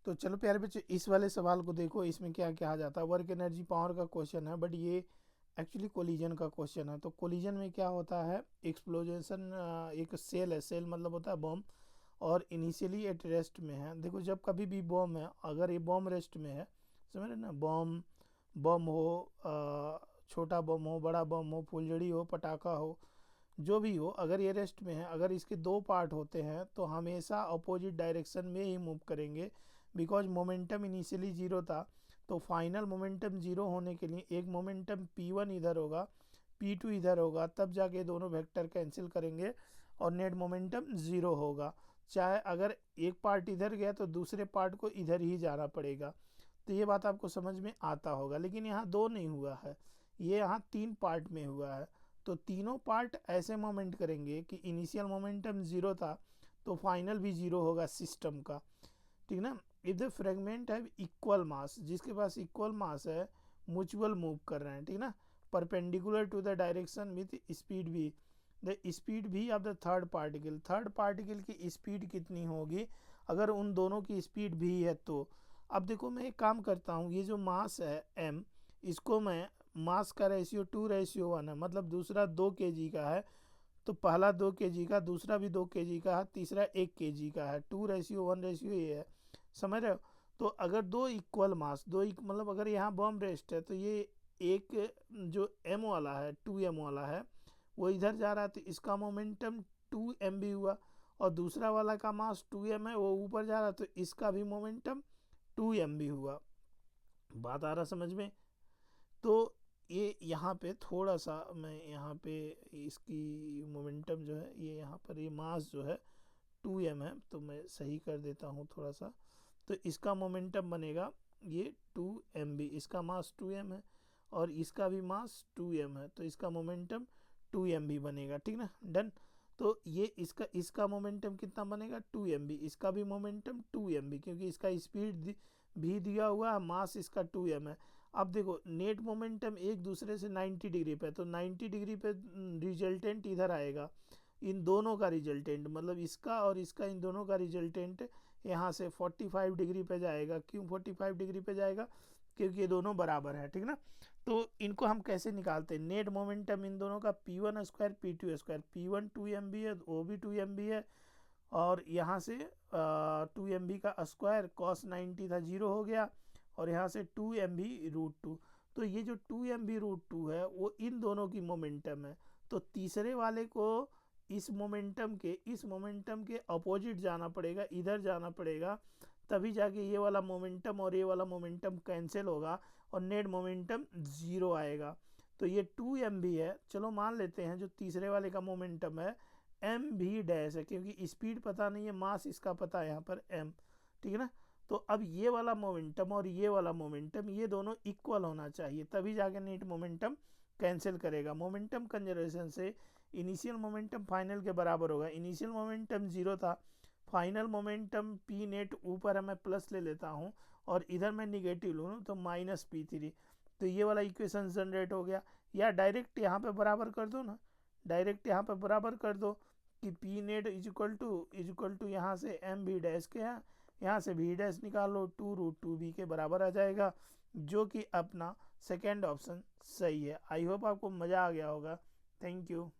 तो चलो प्यारे बच्चों, इस वाले सवाल को देखो, इसमें क्या कहा जाता है। वर्क एनर्जी पावर का क्वेश्चन है, बट ये एक्चुअली कोलिजन का क्वेश्चन है। तो कोलिजन में क्या होता है, एक्सप्लोजन, एक सेल है, सेल मतलब होता है बॉम्ब, और इनिशियली एट रेस्ट में है। देखो जब कभी भी बॉम्ब है, अगर ये बॉम्ब रेस्ट में है, समझ रहे ना, बॉम्ब बॉम्ब हो, छोटा बॉम्ब हो, बड़ा बॉम्ब हो, फुलझड़ी हो, पटाखा हो, जो भी हो, अगर ये रेस्ट में है, अगर इसके दो पार्ट होते हैं तो हमेशा अपोजिट डायरेक्शन में ही मूव करेंगे, बिकॉज मोमेंटम इनिशियली जीरो था। तो फाइनल मोमेंटम जीरो होने के लिए एक मोमेंटम p1 इधर होगा, p2 इधर होगा, तब जाके दोनों वेक्टर कैंसिल करेंगे और नेट मोमेंटम ज़ीरो होगा। चाहे अगर एक पार्ट इधर गया तो दूसरे पार्ट को इधर ही जाना पड़ेगा। तो ये बात आपको समझ में आता होगा, लेकिन यहाँ दो नहीं हुआ है, ये यहाँ तीन पार्ट में हुआ है। तो तीनों पार्ट ऐसे मोमेंट करेंगे कि इनिशियल मोमेंटम ज़ीरो था तो फाइनल भी ज़ीरो होगा सिस्टम का, ठीक ना। इफ द फ्रेगमेंट है इक्वल मास, जिसके पास इक्वल मास है, म्यूचुअल मूव कर रहे हैं, ठीक ना, perpendicular to the direction with speed भी, द स्पीड भी ऑफ द थर्ड पार्टिकल की स्पीड कितनी होगी अगर उन दोनों की स्पीड भी है तो। अब देखो मैं एक काम करता हूँ, ये जो मास है m, इसको मैं, मास का रेशियो 2:1 है, मतलब दूसरा 2 kg का है, तो पहला 2 kg का, दूसरा भी 2 kg का है, तीसरा 1 kg का है, 2:1 रेशियो ये है, समझ रहे हो। तो अगर दो इक्वल मास, मतलब अगर यहाँ बॉम्ब रेस्ट है तो ये एक जो m वाला है, 2m वाला है, वो इधर जा रहा है तो इसका मोमेंटम 2mv हुआ, और दूसरा वाला का मास 2m है, वो ऊपर जा रहा है तो इसका भी मोमेंटम 2mv हुआ। बात आ रहा समझ में। तो ये यहाँ पे थोड़ा सा मैं यहाँ पे इसकी मोमेंटम जो है, ये यहाँ पर ये मास जो है 2m है, तो मैं सही कर देता हूँ थोड़ा सा। तो इसका मोमेंटम बनेगा ये 2mv, इसका मास 2m है और इसका भी मास 2m है, तो इसका मोमेंटम 2mv बनेगा, ठीक ना, डन। तो ये इसका मोमेंटम कितना बनेगा 2mv, इसका भी मोमेंटम 2mv, क्योंकि इसका स्पीड भी दिया हुआ है, मास इसका 2m है। अब देखो नेट मोमेंटम एक दूसरे से 90 डिग्री पे, तो 90 डिग्री पे रिजल्टेंट इधर आएगा, इन दोनों का रिजल्टेंट, मतलब इसका और इसका, इन दोनों का रिजल्टेंट यहाँ से 45 डिग्री पे जाएगा। क्यों 45 डिग्री पे जाएगा, क्योंकि ये दोनों बराबर है, ठीक ना। तो इनको हम कैसे निकालते हैं, नेट मोमेंटम इन दोनों का p1 square p2 square, p1 2mv है, वो भी 2mv है, और यहाँ से 2mv का स्क्वायर cos 90 था, जीरो हो गया, और यहाँ से 2mv√2। तो ये जो 2mv√2 है वो इन दोनों की मोमेंटम है। तो तीसरे वाले को इस मोमेंटम के अपोजिट जाना पड़ेगा, इधर जाना पड़ेगा, तभी जाके ये वाला मोमेंटम और ये वाला मोमेंटम कैंसिल होगा और नेट मोमेंटम ज़ीरो आएगा। तो ये 2mv है, चलो मान लेते हैं जो तीसरे वाले का मोमेंटम है mv' है, क्योंकि स्पीड पता नहीं है, मास इसका पता है यहाँ पर m, ठीक है ना। तो अब ये वाला मोमेंटम और ये वाला मोमेंटम, ये दोनों इक्वल होना चाहिए, तभी जाके नेट मोमेंटम कैंसिल करेगा। मोमेंटम कंजर्वेशन से इनिशियल मोमेंटम फाइनल के बराबर होगा। इनिशियल मोमेंटम जीरो था, फाइनल मोमेंटम पी नेट ऊपर है, मैं प्लस ले लेता हूँ, और इधर मैं निगेटिव लूँ तो -p3। तो ये वाला इक्वेशन जनरेट हो गया। या डायरेक्ट यहाँ पे बराबर कर दो ना, डायरेक्ट यहाँ पे बराबर कर दो कि पी नेट इजक्वल टू यहाँ से mv' के यहाँ से v' निकाल लो, 2√2v के बराबर आ जाएगा, जो कि अपना सेकेंड ऑप्शन सही है। आई होप आपको मज़ा आ गया होगा। Thank you.